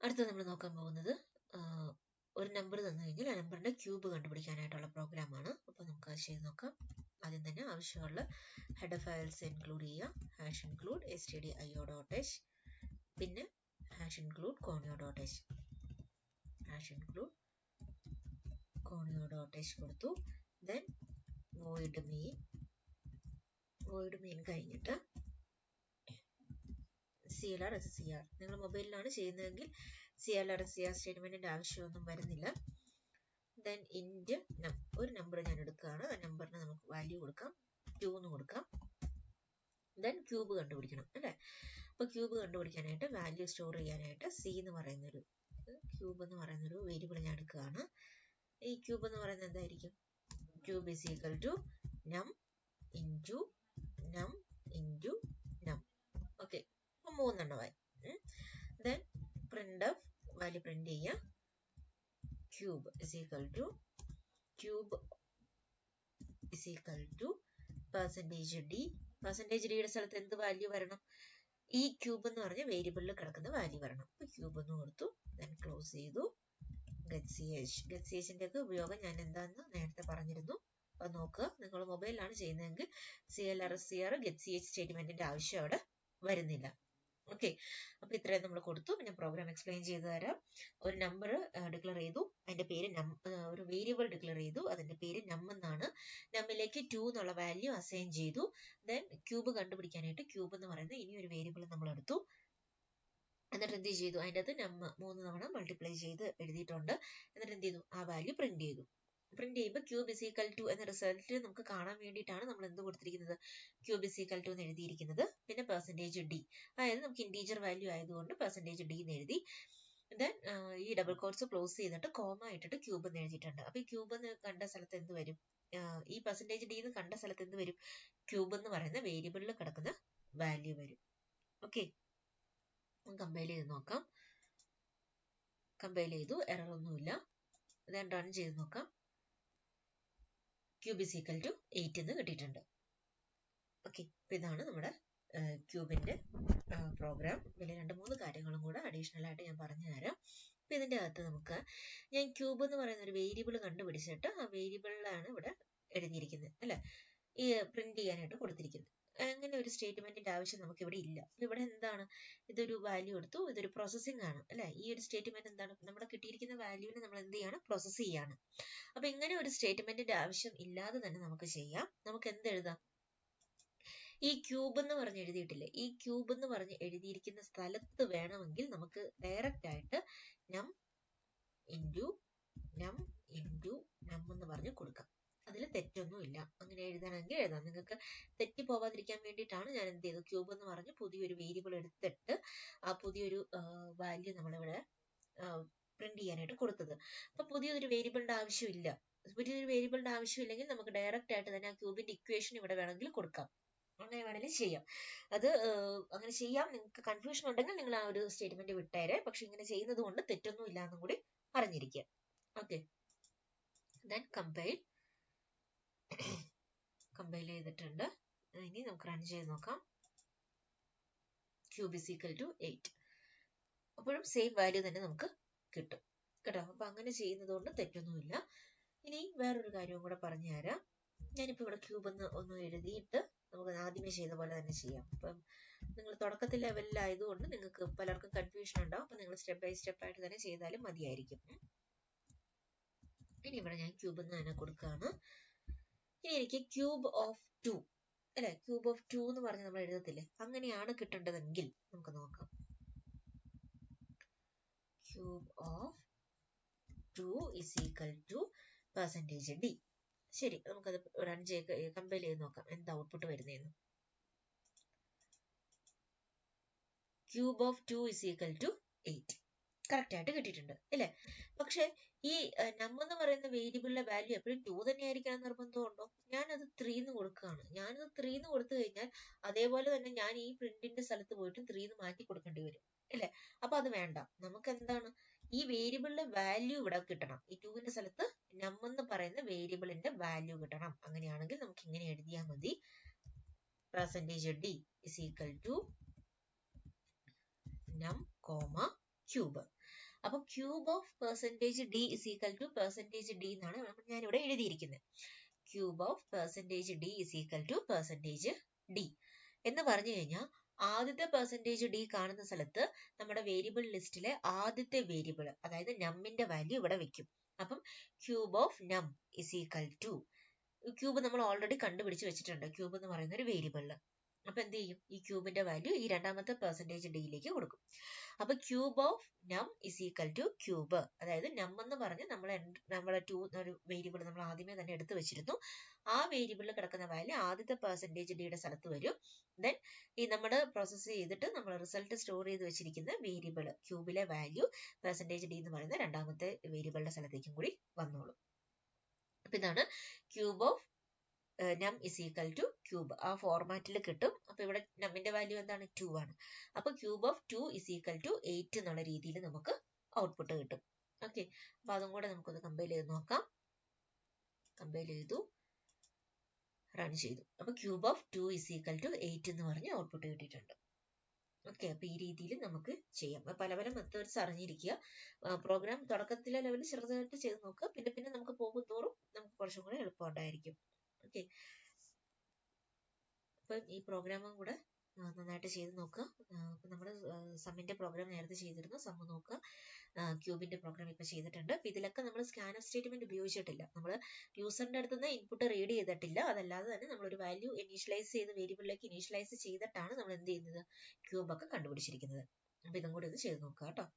അടുത്ത നമ്മൾ നോക്കാൻ പോകുന്നത് ഒരു നമ്പർ തന്നു കഴിഞ്ഞാൽ ആ നമ്പറിന്റെ ക്യൂബ് കണ്ടുപിടിക്കാനായിട്ടുള്ള പ്രോഗ്രാമാണ്. അപ്പോൾ നമുക്ക് അത് ചെയ്ത് നോക്കാം. ആദ്യം തന്നെ ആവശ്യമുള്ള ഹെഡർ ഫയൽസ് ഇൻക്ലൂഡ് ചെയ്യുക. #include stdio.h, പിന്നെ #include conio.h, #include conio.h കൊടുത്തു. ദെൻ void main കഴിഞ്ഞിട്ട് CLR/SCR. നിങ്ങൾ മൊബൈലിലാണ് ചെയ്യുന്നതെങ്കിൽ CLR/SCR സ്റ്റേറ്റ്മെന്റിന്റെ ആവശ്യമൊന്നും വരുന്നില്ല. ദെൻ ഇന്റ് ഒരു നമ്പർ ഞാൻ എടുക്കുകയാണ്. ആ നമ്പറിന് നമുക്ക് വാല്യൂ കൊടുക്കാം, 2 എന്ന് കൊടുക്കാം. ദെൻ ക്യൂബ് കണ്ടുപിടിക്കണം അല്ലേ. അപ്പോൾ ക്യൂബ് കണ്ടുപിടിക്കാനായിട്ട് വാല്യൂ സ്റ്റോർ ചെയ്യാനായിട്ട് ക്യൂബ് എന്ന് പറയുന്നൊരു വേരിയബിൾ ഞാൻ എടുക്കുകയാണ്. ഈ ക്യൂബ് എന്ന് പറയുന്നത് എന്തായിരിക്കും? Cube is equal to num into num into num. Okay, അപ്പോൾ 3 എണ്ണമായി. ദെൻ പ്രിന്റ് വാല്യൂ പ്രിന്റ് ചെയ്യുക. Cube is equal to %d. %dയുടെ സ്ഥലത്ത് എന്ത് വാല്യൂ വരണം? ഈ ക്യൂബ് എന്ന് പറഞ്ഞ വേരിയബിളിൽ കിടക്കുന്ന വാല്യൂ വരണം. അപ്പോൾ ക്യൂബ് എന്ന് കൊടുത്തു. ദെൻ ക്ലോസ് ചെയ്തു. getch ന്റെ ഒക്കെ ഉപയോഗം ഞാൻ എന്താണെന്ന് നേരത്തെ പറഞ്ഞിരുന്നു. അത് നോക്കുക. നിങ്ങൾ മൊബൈലിലാണ് ചെയ്യുന്നതെങ്കിൽ CLR/SCR getch സ്റ്റേറ്റ്മെന്റിന്റെ ആവശ്യം അവിടെ വരുന്നില്ല. ഓക്കെ, അപ്പൊ ഇത്രയും നമ്മൾ കൊടുത്തു. പിന്നെ പ്രോഗ്രാം എക്സ്പ്ലെയിൻ ചെയ്തു തരാം. ഒരു നമ്പർ ഡിക്ലെയർ ചെയ്തു, അതിന്റെ പേര് ഒരു വേരിയബിൾ ഡിക്ലെയർ ചെയ്തു, അതിന്റെ പേര് നം എന്നാണ്. നമ്മിലേക്ക് 2 എന്നുള്ള വാല്യൂ അസൈൻ ചെയ്തു. ദെൻ ക്യൂബ് കണ്ടുപിടിക്കാനായിട്ട് ക്യൂബ് എന്ന് പറയുന്ന ഇനി ഒരു വേരിയബിൾ നമ്മൾ എടുത്തു. എന്നിട്ട് എന്ത് ചെയ്തു? അതിൻ്റെ അകത്ത് നം 3 തവണ മൾട്ടിപ്ലൈ ചെയ്ത് എഴുതിയിട്ടുണ്ട്. എന്നിട്ട് എന്ത് ചെയ്തു? ആ വാല്യൂ പ്രിന്റ് ചെയ്തു. പ്രിന്റ് ചെയ്യുമ്പോൾ ക്യൂബ് ഇസ് ഈക്വൽ ടു എന്ന റിസൾട്ട് നമുക്ക് കാണാൻ വേണ്ടിയിട്ടാണ് നമ്മൾ എന്ത് കൊടുത്തിരിക്കുന്നത്? ക്യൂബ് ഇസ് ഈക്വൽ ടു എന്ന് എഴുതിയിരിക്കുന്നത്. പിന്നെ %d, അതായത് നമുക്ക് ഇൻറ്റീജർ വാല്യൂ ആയതുകൊണ്ട് %d എന്ന് എഴുതി. ദെൻ ഈ ഡബിൾ കോട്ട്സ് ക്ലോസ് ചെയ്തിട്ട് കോമ ഇട്ടിട്ട് ക്യൂബ് എന്ന് എഴുതിയിട്ടുണ്ട്. അപ്പോൾ ഈ ക്യൂബ് എന്ന് കണ്ട സ്ഥലത്ത് എന്ത് വരും? ഈ %d എന്ന് കണ്ട സ്ഥലത്ത് എന്ത് വരും? ക്യൂബ് എന്ന് പറയുന്ന വേരിയബിളിൽ കിടക്കുന്ന വാല്യൂ വരും. ഓക്കെ, കമ്പൈൽ ചെയ്ത് നോക്കാം. കമ്പൈൽ ചെയ്തു, എറർ ഒന്നുമില്ല. ദെൻ റൺ ചെയ്ത് നോക്കാം. ക്യൂബ് ഇസ് ഈക്വൽ ടു 8 എന്ന് കിട്ടിയിട്ടുണ്ട്. ഓക്കെ, അപ്പൊ ഇതാണ് നമ്മുടെ ക്യൂബിന്റെ പ്രോഗ്രാം. ഇതിൽ 2-3 കാര്യങ്ങളും കൂടെ അഡീഷണൽ ആയിട്ട് ഞാൻ പറഞ്ഞു തരാം. അപ്പൊ ഇതിന്റെ അകത്ത് ഞാൻ ക്യൂബ് എന്ന് പറയുന്ന ഒരു വേരിയബിൾ കണ്ടുപിടിച്ചിട്ട് ആ വേരിയബിളിലാണ് ഇവിടെ എഴുതിയിരിക്കുന്നത് അല്ലെ, ഈ പ്രിന്റ് ചെയ്യാനായിട്ട് കൊടുത്തിരിക്കുന്നത്. അങ്ങനെ ഒരു സ്റ്റേറ്റ്മെന്റിന്റെ ആവശ്യം നമുക്ക് ഇവിടെ ഇല്ല. ഇവിടെ എന്താണ്? ഇതൊരു വാല്യൂ എടുത്തു, ഇതൊരു പ്രോസസ്സിംഗ് ആണ് അല്ലെ. ഈ ഒരു സ്റ്റേറ്റ്മെന്റ് എന്താണ്? നമ്മുടെ കിട്ടിയിരിക്കുന്ന വാല്യൂവിനെ നമ്മൾ എന്ത് ചെയ്യാണ്? പ്രോസസ് ചെയ്യാണ്. അപ്പൊ ഇങ്ങനെ ഒരു സ്റ്റേറ്റ്മെന്റിന്റെ ആവശ്യം ഇല്ലാതെ തന്നെ നമുക്ക് ചെയ്യാം. നമുക്ക് എന്ത് എഴുതാം? ഈ ക്യൂബ് എന്ന് പറഞ്ഞ് എഴുതിയിട്ടില്ലേ, ഈ ക്യൂബ് എന്ന് പറഞ്ഞ് എഴുതിയിരിക്കുന്ന സ്ഥലത്ത് വേണമെങ്കിൽ നമുക്ക് ഡയറക്റ്റ് ആയിട്ട് നം ഇൻറ്റു നം എന്ന് പറഞ്ഞ് കൊടുക്കാം. അതിൽ തെറ്റൊന്നുമില്ല. അങ്ങനെ എഴുതണമെങ്കിൽ എഴുതാം. നിങ്ങൾക്ക് തെറ്റി പോവാതിരിക്കാൻ വേണ്ടിയിട്ടാണ് ഞാൻ എന്ത് ചെയ്തു? ക്യൂബ് എന്ന് പറഞ്ഞ് പുതിയൊരു വേരിയബിൾ എടുത്തിട്ട് ആ പുതിയൊരു വാല്യൂ നമ്മളിവിടെ പ്രിന്റ് ചെയ്യാനായിട്ട് കൊടുത്തത്. അപ്പൊ പുതിയൊരു വേരിയബിളിന്റെ ആവശ്യമില്ല. പുതിയൊരു വേരിയബിളിന്റെ ആവശ്യമില്ലെങ്കിൽ നമുക്ക് ഡയറക്റ്റ് ആയിട്ട് തന്നെ ആ ക്യൂബിന്റെ ഇക്വേഷൻ ഇവിടെ വേണമെങ്കിൽ കൊടുക്കാം. അങ്ങനെ വേണമെങ്കിലും ചെയ്യാം. അത് അങ്ങനെ ചെയ്യാം. നിങ്ങൾക്ക് കൺഫ്യൂഷൻ ഉണ്ടെങ്കിൽ നിങ്ങൾ ആ ഒരു സ്റ്റേറ്റ്മെന്റ് വിട്ടേരെ. പക്ഷെ ഇങ്ങനെ ചെയ്യുന്നത് കൊണ്ട് തെറ്റൊന്നും ഇല്ല എന്നും കൂടി അറിഞ്ഞിരിക്കുക. ഓക്കെ, ദെൻ കമ്പൈൽ ചെയ്തിട്ടുണ്ട്. ഇനി നമുക്ക് റൺ ചെയ്ത് നോക്കാം. Cube is equal to 8. അപ്പോഴും സെയിം വാല്യൂ തന്നെ നമുക്ക് കിട്ടും കേട്ടോ. അപ്പൊ അങ്ങനെ ചെയ്യുന്നത് കൊണ്ട് തെറ്റൊന്നുമില്ല. ഇനി വേറൊരു കാര്യവും കൂടെ പറഞ്ഞു തരാം. ഞാനിപ്പോ ഇവിടെ ക്യൂബ് ഒന്ന് എഴുതിയിട്ട് നമുക്ക് ആദ്യമേ ചെയ്ത പോലെ തന്നെ ചെയ്യാം. അപ്പം നിങ്ങൾ തുടക്കത്തിൽ ലെവലിലായതുകൊണ്ട് നിങ്ങൾക്ക് പലർക്കും കൺഫ്യൂഷൻ ഉണ്ടാവും. അപ്പൊ നിങ്ങൾ സ്റ്റെപ്പ് ബൈ സ്റ്റെപ്പ് ആയിട്ട് തന്നെ ചെയ്താലും മതിയായിരിക്കും. ഇനി ഇവിടെ ഞാൻ ക്യൂബ് എന്ന് തന്നെ കൊടുക്കുകയാണ്. ഇനി എനിക്ക് ക്യൂബ് ഓഫ് 2 അല്ലെ, ക്യൂബ് ഓഫ് 2 എന്ന് പറഞ്ഞ് നമ്മൾ എഴുതത്തില്ലേ, അങ്ങനെയാണ് കിട്ടേണ്ടതെങ്കിൽ നമുക്ക് നോക്കാം. Cube of 2 is equal to %d. ശരി, നമുക്കത് റൺ ചെയ്ത് കമ്പൈൽ ചെയ്ത് നോക്കാം എന്താ ഔട്ട്പുട്ട് വരുന്നതെന്ന്. Cube of 2 is equal to 8 correct ആയിട്ട് കിട്ടിയിട്ടുണ്ട് അല്ലെ. പക്ഷെ ഈ നം എന്ന് പറയുന്ന വേരിയബിളിലെ വാല്യൂ എപ്പോഴും 2 തന്നെ ആയിരിക്കണം നിർബന്ധമുണ്ടോ? ഞാനത് 3 എന്ന് കൊടുക്കുകയാണ്. ഞാനത് 3 എന്ന് കൊടുത്തു കഴിഞ്ഞാൽ അതേപോലെ തന്നെ ഞാൻ ഈ പ്രിന്റിന്റെ സ്ഥലത്ത് പോയിട്ട് 3 എന്ന് മാറ്റി കൊടുക്കേണ്ടി വരും അല്ലെ. അപ്പൊ അത് വേണ്ട. നമുക്ക് എന്താണ്? ഈ വേരിയബിളിലെ വാല്യൂ ഇവിടെ കിട്ടണം. ഈ 2ന്റെ സ്ഥലത്ത് നം എന്ന് പറയുന്ന വേരിയബിളിന്റെ വാല്യൂ കിട്ടണം. അങ്ങനെയാണെങ്കിൽ നമുക്ക് ഇങ്ങനെ എഴുതിയാൽ മതി. %d is equal to നം, ക്യൂബ്. അപ്പൊ cube of percentage D is equal two percentage D എന്നാണ് ഞാനിവിടെ എഴുതിയിരിക്കുന്നത്. Cube of percentage D is equal two percentage D എന്ന് പറഞ്ഞു കഴിഞ്ഞാൽ ആദ്യത്തെ പെർസെൻറ്റേജ് ഡി കാണുന്ന സ്ഥലത്ത് നമ്മുടെ വേരിയബിൾ ലിസ്റ്റിലെ ആദ്യത്തെ വേരിയബിൾ അതായത് നമ്മിന്റെ വാല്യൂ ഇവിടെ വെക്കും. അപ്പം ക്യൂബ് ഓഫ് നം ഇസ് ഈക്വൽ ടു ക്യൂബ് നമ്മൾ ഓൾറെഡി കണ്ടുപിടിച്ച് വെച്ചിട്ടുണ്ട് ക്യൂബ് എന്ന് പറയുന്ന ഒരു വേരിയബിളിൽ. അപ്പൊ എന്ത് ചെയ്യും, ഈ ക്യൂബിന്റെ വാല്യൂ ഈ രണ്ടാമത്തെ പെർസെൻറ്റേജ് ഡിയിലേക്ക് കൊടുക്കും. അപ്പൊ ക്യൂബ് ഓഫ് നം ഇസ് ഈക്വൽ ടു ക്യൂബ്, അതായത് നം എന്ന് പറഞ്ഞ് നമ്മളെ ടു ഒരു വേരിയബിൾ നമ്മൾ ആദ്യമേ തന്നെ എടുത്തു വെച്ചിരുന്നു. ആ വേരിയബിളിൽ കിടക്കുന്ന വാല്യൂ ആദ്യത്തെ പെർസെൻറ്റേജ് ഡിയുടെ സ്ഥലത്ത് വരും. ദെൻ ഈ നമ്മൾ പ്രോസസ്സ് ചെയ്തിട്ട് നമ്മൾ റിസൾട്ട് സ്റ്റോർ ചെയ്ത് വെച്ചിരിക്കുന്ന വേരിയബിൾ ക്യൂബിലെ വാല്യൂ പെർസെൻറ്റേജ് ഡി എന്ന് പറയുന്ന രണ്ടാമത്തെ വേരിയബിളിന്റെ സ്ഥലത്തേക്കും കൂടി വന്നോളും. അപ്പൊ ഇതാണ് ക്യൂബ് ഓഫ് നം ഇസ് ഈക്വൽ ടു ക്യൂബ്. ആ ഫോർമാറ്റിൽ കിട്ടും. അപ്പൊ ഇവിടെ നമ്മിന്റെ വാല്യൂ എന്താണ്, 2 ആണ്. അപ്പൊ cube of 2 is equal to 8 എന്നുള്ള രീതിയിൽ നമുക്ക് ഔട്ട്പുട്ട് കിട്ടും. ഓക്കെ, അപ്പൊ അതും കൂടെ നമുക്കൊന്ന് കമ്പൈൽ ചെയ്ത് നോക്കാം. കമ്പൈൽ ചെയ്തു, റൺ ചെയ്തു. അപ്പൊ cube of 2 is equal to 8 എന്ന് പറഞ്ഞ് ഔട്ട്പുട്ട് കിട്ടിയിട്ടുണ്ട്. ഓക്കെ, അപ്പൊ ഈ രീതിയിൽ നമുക്ക് ചെയ്യാം. പല പല മെത്തേഡ്സ് അറിഞ്ഞിരിക്കുക. പ്രോഗ്രാം തുടക്കത്തിലെ ലെവലിൽ ചെറുതായിട്ട് ചെയ്ത് നോക്കുക. പിന്നെ പിന്നെ നമുക്ക് പോകും തോറും നമുക്ക് കുറച്ചും കൂടെ എളുപ്പമുണ്ടായിരിക്കും. ഓക്കെ, അപ്പൊ ഈ പ്രോഗ്രാമും കൂടെ നന്നായിട്ട് ചെയ്ത് നോക്കുക. അപ്പൊ നമ്മൾ സമ്മിന്റെ പ്രോഗ്രാം നേരത്തെ ചെയ്തിരുന്നു, സമ്മ് നോക്കുക. ക്യൂബിന്റെ പ്രോഗ്രാം ഇപ്പൊ ചെയ്തിട്ടുണ്ട്. അപ്പൊ ഇതിലൊക്കെ നമ്മൾ സ്കാൻഎഫ് സ്റ്റേറ്റ്മെന്റ് ഉപയോഗിച്ചിട്ടില്ല. നമ്മൾ യൂസറിന്റെ അടുത്ത് നിന്ന് ഇൻപുട്ട് റീഡ് ചെയ്തിട്ടില്ല. അതല്ലാതെ തന്നെ നമ്മളൊരു വാല്യൂ ഇനീഷ്യലൈസ് ചെയ്ത് വേരിയബിളിലേക്ക് ഇനീഷ്യലൈസ് ചെയ്തിട്ടാണ് നമ്മൾ എന്ത് ചെയ്യുന്നത്, ക്യൂബ് ഒക്കെ കണ്ടുപിടിച്ചിരിക്കുന്നത്. അപ്പൊ ഇതും കൂടി ഒന്ന് ചെയ്ത് നോക്കുക കേട്ടോ.